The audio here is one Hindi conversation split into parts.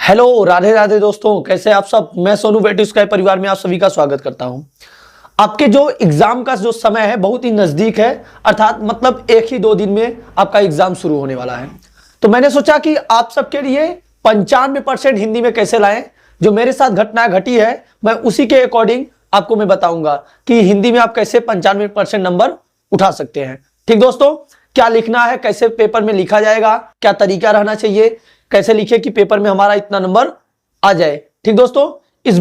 हेलो, राधे राधे दोस्तों, कैसे आप सब। मैं सोनू वेट स्काई परिवार में आप सभी का स्वागत करता हूं। आपके जो एग्जाम का जो समय है बहुत ही नजदीक है, अर्थात मतलब 1 ही 2 दिन में आपका एग्जाम शुरू होने वाला है। तो मैंने सोचा कि आप सबके लिए 95% हिंदी में कैसे लाएं। जो मेरे साथ घटना घटी है मैं उसी के अकॉर्डिंग आपको मैं बताऊंगा कि हिंदी में आप कैसे 95% नंबर उठा सकते हैं। ठीक दोस्तों, क्या लिखना है, कैसे पेपर में लिखा जाएगा, क्या तरीका रहना चाहिए, कैसे लिखे कि पेपर में हमारा इतना नंबर आ जाए। ठीक दोस्तों, इस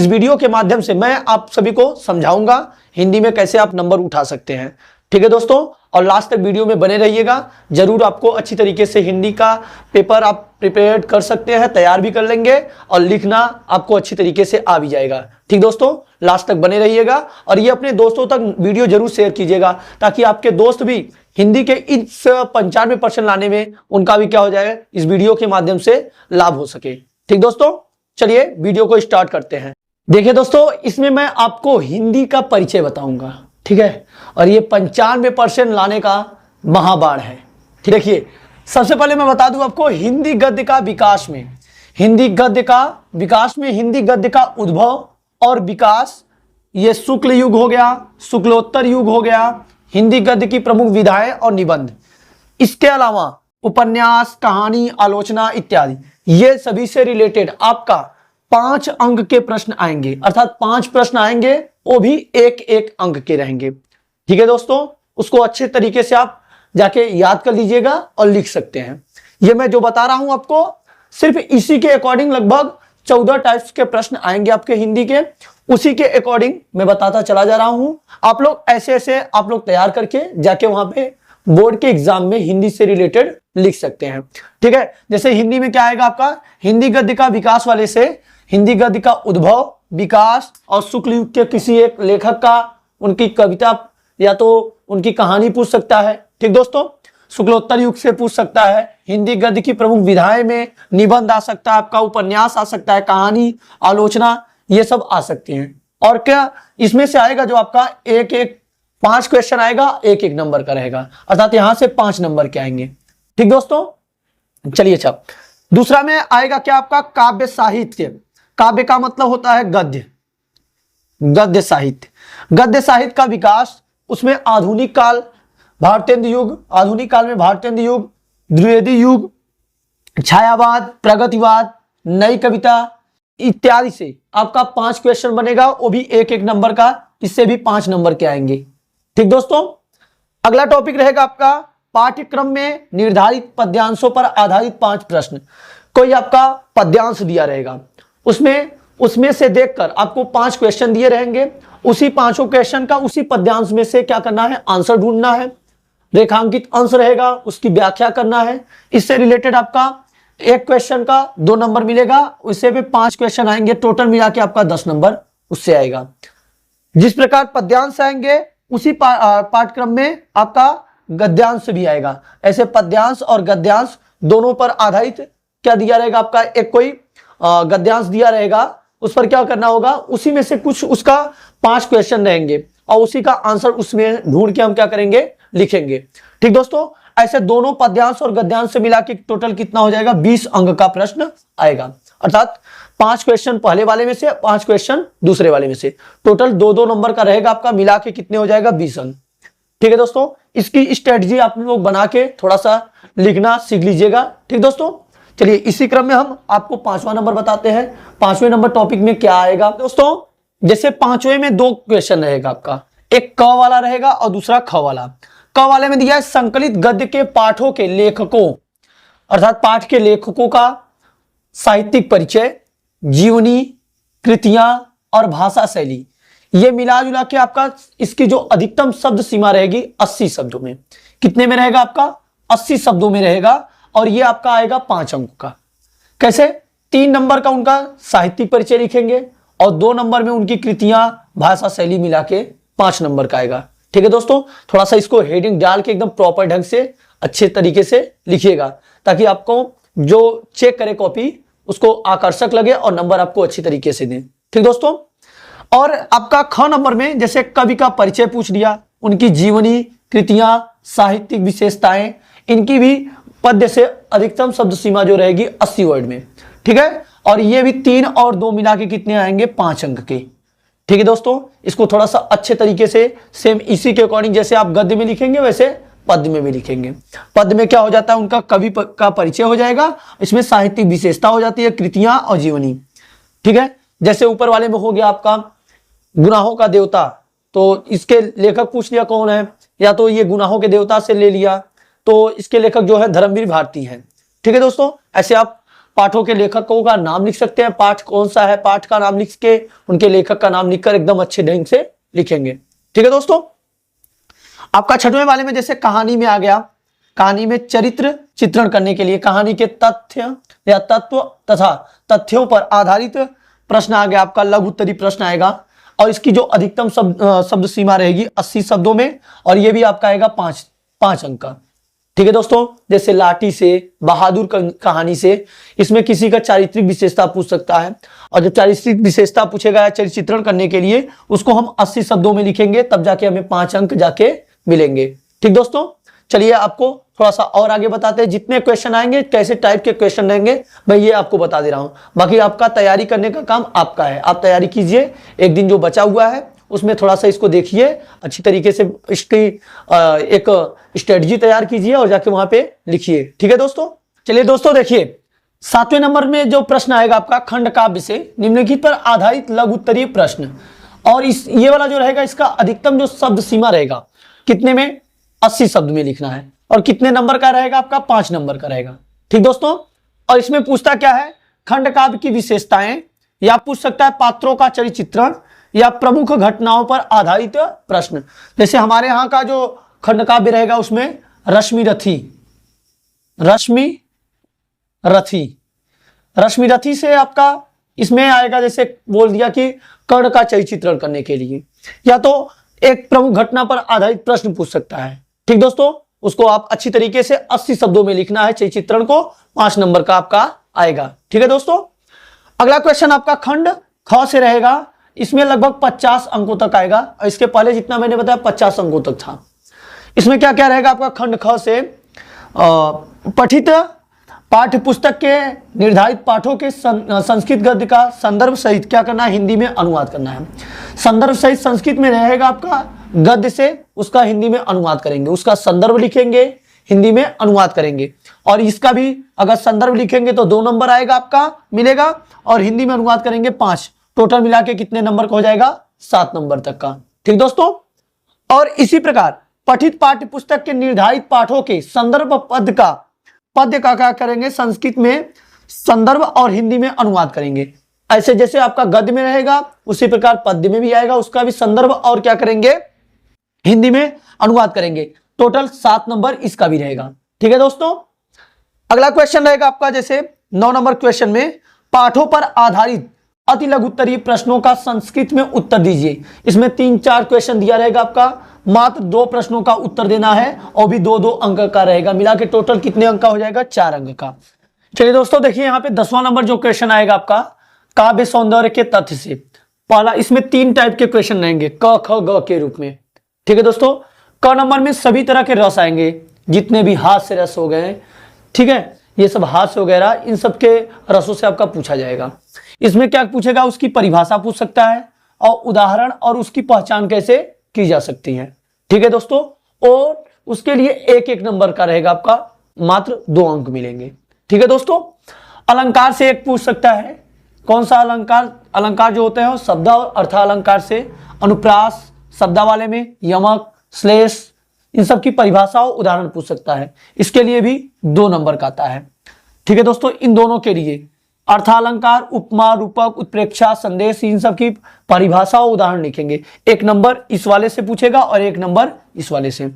वीडियो के माध्यम से मैं आप सभी को समझाऊंगा हिंदी में कैसे आप नंबर उठा सकते हैं। ठीक है दोस्तों, और लास्ट तक वीडियो में बने रहिएगा। जरूर आपको अच्छी तरीके से हिंदी का पेपर आप प्रिपेयर कर सकते हैं, तैयार भी कर लेंगे और लिखना आपको अच्छी तरीके से आ भी जाएगा। ठीक दोस्तों, लास्ट तक बने रहिएगा और ये अपने दोस्तों तक वीडियो जरूर शेयर कीजिएगा ताकि आपके दोस्त भी हिंदी के इस 95% लाने में उनका भी क्या हो जाए, इस वीडियो के माध्यम से लाभ हो सके। ठीक दोस्तों, चलिए वीडियो को स्टार्ट करते हैं। देखिए दोस्तों, इसमें मैं आपको हिंदी का परिचय बताऊंगा, ठीक है, और ये 95% लाने का महाबाण है। ठीक, देखिए सबसे पहले मैं बता दूं आपको हिंदी गद्य का विकास में, हिंदी गद्य का उद्भव और विकास, ये शुक्ल युग हो गया, शुक्लोत्तर युग हो गया, हिंदी गद्य की प्रमुख विधाएं और निबंध, इसके अलावा उपन्यास, कहानी, आलोचना इत्यादि, ये सभी से रिलेटेड आपका 5 अंक के प्रश्न आएंगे, अर्थात 5 प्रश्न आएंगे, वो भी 1-1 अंक के रहेंगे। ठीक है दोस्तों, उसको अच्छे तरीके से आप जाके याद कर लीजिएगा और लिख सकते हैं। ये मैं जो बता रहा हूं आपको सिर्फ इसी के अकॉर्डिंग लगभग 14 टाइप्स के प्रश्न आएंगे आपके हिंदी के, उसी के अकॉर्डिंग मैं बताता चला जा रहा हूं। आप लोग ऐसे आप लोग तैयार करके जाके वहां पे बोर्ड के एग्जाम में हिंदी से रिलेटेड लिख सकते हैं। ठीक है, जैसे हिंदी में क्या आएगा आपका, हिंदी गद्य का विकास वाले से हिंदी गद्य का उद्भव, विकास और शुक्ल युग के किसी एक लेखक का, उनकी कविता या तो उनकी कहानी पूछ सकता है। ठीक दोस्तों, शुक्लोत्तर युग से पूछ सकता है, हिंदी गद्य की प्रमुख विधाएं में निबंध आ सकता है आपका, उपन्यास आ सकता है, कहानी, आलोचना, ये सब आ सकती हैं। और क्या इसमें से आएगा जो आपका 5 क्वेश्चन आएगा, 1-1 नंबर का रहेगा, अर्थात यहां से 5 नंबर के आएंगे। ठीक दोस्तों, चलिए अच्छा, दूसरा में आएगा क्या आपका काव्य साहित्य। काव्य का मतलब होता है गद्य, गद्य साहित्य का विकास, उसमें आधुनिक काल, भारतेंदु युग, आधुनिक काल में भारतेंदु युग, द्विवेदी युग, छायावाद, प्रगतिवाद, नई कविता इत्यादि से आपका 5 क्वेश्चन बनेगा, वो भी 1-1 नंबर का, इससे भी 5 नंबर के आएंगे। ठीक दोस्तों, अगला टॉपिक रहेगा आपका पाठ्यक्रम में निर्धारित पद्यांशों पर आधारित 5 प्रश्न। कोई आपका पद्यांश दिया रहेगा, उसमें से देखकर आपको 5 क्वेश्चन दिए रहेंगे, उसी 5 क्वेश्चन का उसी पद्यांश में से क्या करना है, आंसर ढूंढना है, रेखांकित अंश रहेगा, उसकी व्याख्या करना है। इससे रिलेटेड आपका 1 क्वेश्चन का 2 नंबर मिलेगा, उससे भी 5 क्वेश्चन आएंगे, टोटल मिला के आपका 10 नंबर उससे आएगा। जिस प्रकार पद्यांश आएंगे उसी पाठ्यक्रम में आपका गद्यांश भी आएगा। ऐसे पद्यांश और गद्यांश दोनों पर आधारित क्या दिया रहेगा आपका, एक कोई गद्यांश दिया रहेगा, उस पर क्या करना होगा, उसी में से कुछ उसका 5 क्वेश्चन रहेंगे और उसी का आंसर उसमें ढूंढ के हम क्या करेंगे, लिखेंगे। ठीक दोस्तों, ऐसे दोनों पद्यांश और गद्यांश से मिला के टोटल कितना हो जाएगा, 20 अंक का प्रश्न आएगा, अर्थात 5 क्वेश्चन पहले वाले में से, 5 क्वेश्चन दूसरे वाले में से, टोटल 2-2 नंबर का रहेगा आपका, मिला के कितने हो जाएगा, 20 अंक। ठीक है दोस्तों, इसकी स्ट्रेटजी आप लोग बना के थोड़ा सा लिखना सीख लीजिएगा। ठीक दोस्तों, चलिए इसी क्रम में हम आपको 5वां नंबर बताते हैं। 5वें नंबर टॉपिक में क्या आएगा दोस्तों, जैसे 5वें में 2 क्वेश्चन रहेगा आपका, एक क वाला रहेगा और दूसरा ख वाला। क वाले में दिया है संकलित गद्य के पाठों के लेखकों, अर्थात पाठ के लेखकों का साहित्यिक परिचय, जीवनी, कृतियां और भाषा शैली, ये मिला जुला के आपका इसकी जो अधिकतम शब्द सीमा रहेगी 80 शब्दों में। कितने में रहेगा आपका, 80 शब्दों में रहेगा, और ये आपका आएगा 5 अंक का। कैसे, 3 नंबर का उनका साहित्यिक परिचय लिखेंगे और 2 नंबर में उनकी कृतियां, भाषा शैली मिला के 5 नंबर का आएगा। ठीक है दोस्तों, थोड़ा सा इसको हेडिंग डाल के एकदम प्रॉपर ढंग से अच्छे तरीके से लिखिएगा ताकि आपको जो चेक करे कॉपी उसको आकर्षक लगे और नंबर आपको अच्छी तरीके से दें। ठीक दोस्तों, और आपका ख नंबर में जैसे कवि का परिचय पूछ लिया, उनकी जीवनी, कृतियां, साहित्यिक विशेषताएं, इनकी भी पद्य से अधिकतम शब्द सीमा जो रहेगी 80 वर्ड में। ठीक है। और ये भी 3 और 2 मिला के कितने आएंगे, 5 अंक के। ठीक है दोस्तों, इसको थोड़ा सा अच्छे तरीके से सेम इसी के अकॉर्डिंग जैसे आप गद्य में लिखेंगे वैसे पद्य में भी लिखेंगे। पद्य में क्या हो जाता है, उनका कवि का परिचय हो जाएगा, इसमें साहित्यिक विशेषता हो जाती है, कृतियां और जीवनी। ठीक है, जैसे ऊपर वाले में हो गया आपका गुनाहों का देवता, तो इसके लेखक पूछ लिया कौन है, या तो ये गुनाहों के देवता से ले लिया, तो इसके लेखक जो है धर्मवीर भारती हैं। ठीक है दोस्तों, ऐसे आप पाठों के लेखकों का नाम लिख सकते हैं, पाठ कौन सा है, पाठ का नाम लिख के उनके लेखक का नाम लिखकर एकदम अच्छे ढंग से लिखेंगे। ठीक है दोस्तों, आपका 6वें वाले में जैसे कहानी में आ गया, कहानी में चरित्र चित्रण करने के लिए कहानी के तथ्य या तत्व तथा तथ्यों पर आधारित प्रश्न आ गया, आपका लघु उत्तरीय प्रश्न आएगा, और इसकी जो अधिकतम शब्द सीमा रहेगी 80 शब्दों में, और ये भी आपका आएगा 5 अंक का। ठीक है दोस्तों, जैसे लाठी से, बहादुर कहानी से, इसमें किसी का चारित्रिक विशेषता पूछ सकता है, और जब चारित्रिक विशेषता पूछेगा या चरित्र चित्रण करने के लिए उसको हम 80 शब्दों में लिखेंगे, तब जाके हमें 5 अंक जाके मिलेंगे। ठीक दोस्तों, चलिए आपको थोड़ा सा और आगे बताते हैं, जितने क्वेश्चन आएंगे कैसे टाइप के क्वेश्चन रहेंगे मैं ये आपको बता दे रहा हूं, बाकी आपका तैयारी करने का काम आपका है, आप तैयारी कीजिए। एक दिन जो बचा हुआ है उसमें थोड़ा सा इसको देखिए अच्छी तरीके से, इसकी एक स्ट्रेटजी तैयार कीजिए और जाके वहां पे लिखिए। ठीक है दोस्तों, चलिए दोस्तों देखिए 7वें नंबर में जो प्रश्न आएगा आपका खंड काव्य से निम्नलिखित पर आधारित लघु उत्तरीय प्रश्न, और ये वाला जो रहेगा इसका अधिकतम जो शब्द सीमा रहेगा कितने में, 80 शब्द में लिखना है, और कितने नंबर का रहेगा आपका, 5 नंबर का रहेगा। ठीक दोस्तों, और इसमें पूछता क्या है, खंड काव्य की विशेषताएं, या पूछ सकता है पात्रों का चरित्र चित्रण, या प्रमुख घटनाओं पर आधारित प्रश्न। जैसे हमारे यहाँ का जो खंड काव्य रहेगा उसमें रश्मि रथी से आपका इसमें आएगा, जैसे बोल दिया कि कर्ण का चरित्र चित्रण करने के लिए, या तो एक प्रमुख घटना पर आधारित प्रश्न पूछ सकता है। ठीक दोस्तों, उसको आप अच्छी तरीके से 80 शब्दों में लिखना है, चरित्र चित्रण को 5 नंबर का आपका आएगा। ठीक है दोस्तों, अगला क्वेश्चन आपका खंड ख से रहेगा, इसमें लगभग 50 अंकों तक आएगा, और इसके पहले जितना मैंने बताया 50 अंकों तक था। इसमें क्या क्या रहेगा आपका खंड ख से, पठित पाठ्य पुस्तक के निर्धारित पाठों के संस्कृत गद्य का संदर्भ सहित क्या करना है, हिंदी में अनुवाद करना है। संदर्भ सहित संस्कृत में रहेगा आपका गद्य से, उसका हिंदी में अनुवाद करेंगे, उसका संदर्भ लिखेंगे, हिंदी में अनुवाद करेंगे, और इसका भी अगर संदर्भ लिखेंगे तो 2 नंबर आएगा आपका मिलेगा, और हिंदी में अनुवाद करेंगे 5, टोटल मिला के कितने नंबर का हो जाएगा, 7 नंबर तक का। ठीक दोस्तों, और इसी प्रकार पठित पाठ्य पुस्तक के निर्धारित पाठों के संदर्भ पद्य का क्या करेंगे, संस्कृत में संदर्भ और हिंदी में अनुवाद करेंगे। ऐसे जैसे आपका गद्य में रहेगा उसी प्रकार पद्य में भी आएगा, उसका भी संदर्भ और क्या करेंगे, हिंदी में अनुवाद करेंगे। टोटल 7 नंबर इसका भी रहेगा। ठीक है दोस्तों, अगला क्वेश्चन रहेगा आपका जैसे 9 नंबर क्वेश्चन में पाठों पर आधारित अति लघु उत्तरीय प्रश्नों का संस्कृत में उत्तर दीजिए। इसमें 3-4 क्वेश्चन दिया रहेगा आपका, मात्र 2 प्रश्नों का उत्तर देना है, और भी 2-2 अंक का रहेगा, मिला के टोटल कितने अंक का हो जाएगा, 4 अंक का। चलिए दोस्तों देखिए यहाँ पे 10वां नंबर जो क्वेश्चन आएगा आपका काव्य सौंदर्य के तथ्य से। पहला, इसमें 3 टाइप के क्वेश्चन रहेंगे क ख ग के रूप में। ठीक है दोस्तों, क नंबर में सभी तरह के रस आएंगे, जितने भी हास्य रस हो गए, ठीक है, ये सब हास्य वगैरह, इन सब के रसों से आपका पूछा जाएगा। इसमें क्या पूछेगा, उसकी परिभाषा पूछ सकता है, और उदाहरण और उसकी पहचान कैसे की जा सकती है। ठीक है दोस्तों, और उसके लिए 1-1 नंबर का रहेगा आपका, मात्र 2 अंक मिलेंगे। ठीक है दोस्तों, अलंकार से एक पूछ सकता है, कौन सा अलंकार जो होते हैं शब्द और अर्थालंकार से, अनुप्रास शब्दावली में, यमक, श्लेष, इन सब की परिभाषा और उदाहरण पूछ सकता है, इसके लिए भी 2 नंबर का आता है। ठीक है दोस्तों, इन दोनों के लिए अर्थालंकार, उपमा, रूपक, उत्प्रेक्षा, संदेश, इन सब की परिभाषा और उदाहरण लिखेंगे। 1 नंबर इस वाले से पूछेगा और 1 नंबर इस वाले से,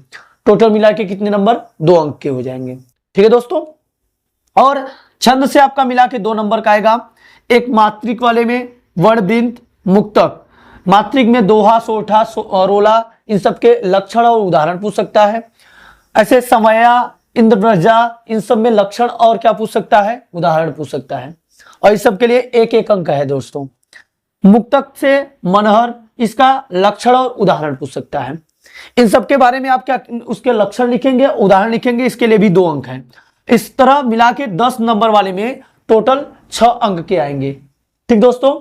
टोटल मिला के कितने नंबर, 2 अंक के हो जाएंगे। ठीक है दोस्तों, और छंद से आपका मिला के 2 नंबर का आएगा। एक मात्रिक वाले में वर्णवृंत, मुक्तक, मात्रिक में दोहा, सोठा, रोला, इन सब के लक्षण और उदाहरण पूछ सकता है। ऐसे समया, इंद्रव्रजा, इन सब में लक्षण और क्या पूछ सकता है, उदाहरण पूछ सकता है, और इस सब के लिए 1-1 अंक है दोस्तों। मुक्तक से मनहर, इसका लक्षण और उदाहरण पूछ सकता है। इन सब के बारे में आप क्या उसके लक्षण लिखेंगे, उदाहरण लिखेंगे, इसके लिए भी 2 अंक हैं। इस तरह मिला के 10 नंबर वाले में टोटल 6 अंक के आएंगे। ठीक दोस्तों,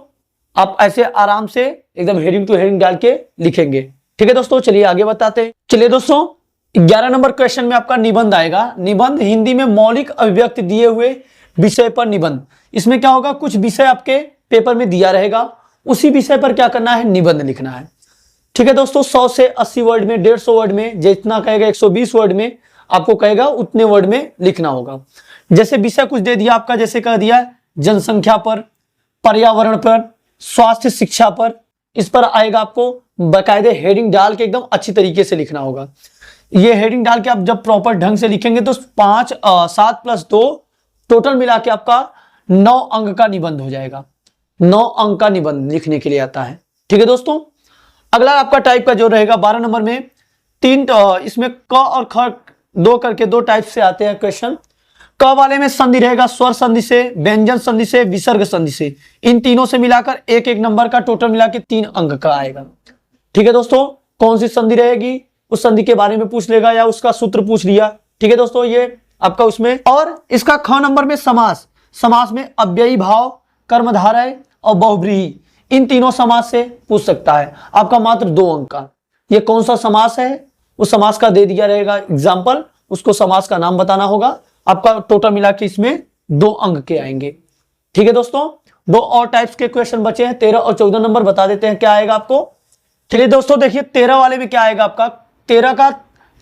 आप ऐसे आराम से एकदम हेडिंग टू हेडिंग डाल के लिखेंगे। ठीक है दोस्तों, चलिए आगे बताते हैं। चलिए दोस्तों, 11 नंबर क्वेश्चन में आपका निबंध आएगा। निबंध हिंदी में मौलिक अभिव्यक्ति दिए हुए विषय पर निबंध। इसमें क्या होगा, कुछ विषय आपके पेपर में दिया रहेगा, उसी विषय पर क्या करना है, निबंध लिखना है। ठीक है दोस्तों, 100 से 80 वर्ड में, 150 वर्ड में, जितना कहेगा 120 वर्ड में आपको कहेगा उतने वर्ड में लिखना होगा। जैसे विषय कुछ दे दिया आपका, जैसे कह दिया जनसंख्या पर, पर्यावरण पर, स्वास्थ्य शिक्षा पर, इस पर आएगा। आपको बाकायदे हेडिंग डाल के एकदम अच्छी तरीके से लिखना होगा। ये हेडिंग डाल के आप जब प्रॉपर ढंग से लिखेंगे तो 7 + 2 टोटल मिला के आपका 9 अंक का निबंध हो जाएगा। 9 अंक का निबंध लिखने के लिए आता है। ठीक है दोस्तों, अगला आपका टाइप का जो रहेगा 12 नंबर में 3, इसमें क और ख 2 करके 2 टाइप से आते हैं क्वेश्चन। क वाले में संधि रहेगा स्वर संधि से, व्यंजन संधि से, विसर्ग संधि से। इन तीनों से मिलाकर 1-1 नंबर का टोटल मिला के 3 अंक का आएगा। ठीक है दोस्तों, कौन सी संधि रहेगी उस संधि के बारे में पूछ लेगा या उसका सूत्र पूछ लिया। ठीक है दोस्तों, ये आपका उसमें। और इसका ख नंबर में समास। समास में अव्ययी भाव, कर्मधारय और बहुव्रीहि, इन तीनों समास से पूछ सकता है आपका मात्र 2 अंक का। ये कौन सा समास है उस समास का दे दिया रहेगा एग्जाम्पल, उसको समास का नाम बताना होगा। आपका टोटल मिला के इसमें 2 अंक के आएंगे। ठीक है दोस्तों, 2 और टाइप्स के क्वेश्चन बचे हैं। 13 और 14 नंबर बता देते हैं क्या आएगा आपको। चलिए दोस्तों, देखिए 13 वाले में क्या आएगा आपका। 13 का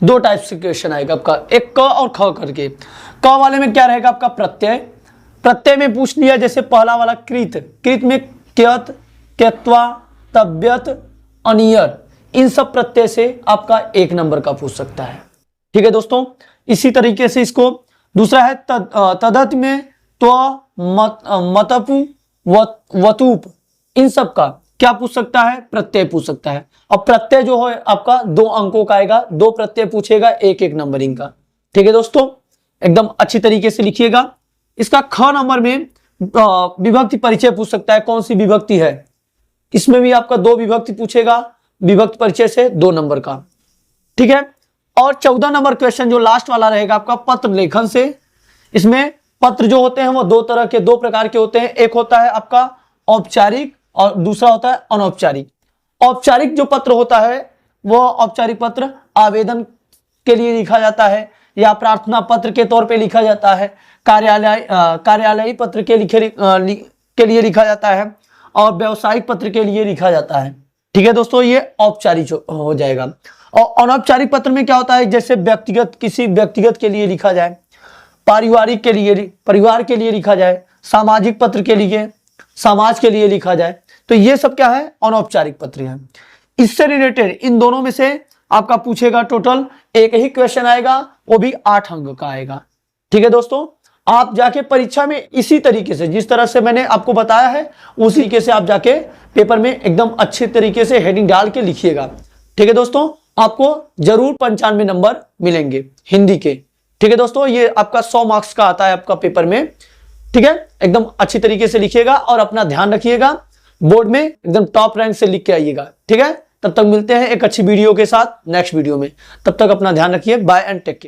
2 टाइप्स के क्वेश्चन आएगा आपका, एक क और ख करके। क वाले में क्या रहेगा आपका, प्रत्यय। प्रत्यय में पूछ लिया जैसे पहला वाला कृत। कृत में क्यत, क्यत्वा, तव्यत, अनियर, इन सब प्रत्यय से आपका 1 नंबर का पूछ सकता है। ठीक है दोस्तों, इसी तरीके से इसको दूसरा है तदत में त्व, मतपु, वतूप, इन सब का क्या पूछ सकता है, प्रत्यय पूछ सकता है। अब प्रत्यय जो है आपका 2 अंकों का आएगा, 2 प्रत्यय पूछेगा, 1-1 नंबरिंग का। ठीक है दोस्तों, एकदम अच्छी तरीके से लिखिएगा। इसका ख नंबर में विभक्ति परिचय पूछ सकता है, कौन सी विभक्ति है। इसमें भी आपका 2 विभक्ति पूछेगा, विभक्ति परिचय से 2 नंबर का। ठीक है, और 14 नंबर क्वेश्चन जो लास्ट वाला रहेगा आपका पत्र लेखन से। इसमें पत्र जो होते हैं वो 2 प्रकार के होते हैं। एक होता है आपका औपचारिक और दूसरा होता है अनौपचारिक। औपचारिक जो पत्र होता है वो औपचारिक पत्र आवेदन के लिए लिखा जाता है या प्रार्थना पत्र के तौर पे लिखा जाता है, कार्यालयी पत्र के लिए लिखा जाता है और व्यावसायिक पत्र के लिए लिखा जाता है। ठीक है दोस्तों, ये औपचारिक हो जाएगा। और अनौपचारिक पत्र में क्या होता है, जैसे किसी व्यक्तिगत के लिए लिखा जाए, पारिवारिक के लिए, परिवार के लिए लिखा जाए, सामाजिक पत्र के लिए, समाज के लिए लिखा जाए, तो ये सब क्या है, अनौपचारिक पत्र है। इससे रिलेटेड इन दोनों में से आपका पूछेगा टोटल 1 ही क्वेश्चन आएगा, वो भी 8 अंक का आएगा। ठीक है दोस्तों, आप जाके परीक्षा में इसी तरीके से, जिस तरह से मैंने आपको बताया है उसी तरीके से आप जाके पेपर में एकदम अच्छे तरीके से हेडिंग डाल के लिखिएगा। ठीक है दोस्तों, आपको जरूर 95 नंबर मिलेंगे हिंदी के। ठीक है दोस्तों, ये आपका 100 मार्क्स का आता है आपका पेपर में। ठीक है, एकदम अच्छी तरीके से लिखिएगा और अपना ध्यान रखिएगा, बोर्ड में एकदम टॉप रैंक से लिख के आइएगा। ठीक है, तब तक मिलते हैं एक अच्छी वीडियो के साथ नेक्स्ट वीडियो में। तब तक अपना ध्यान रखिए, बाय एंड टेक केयर।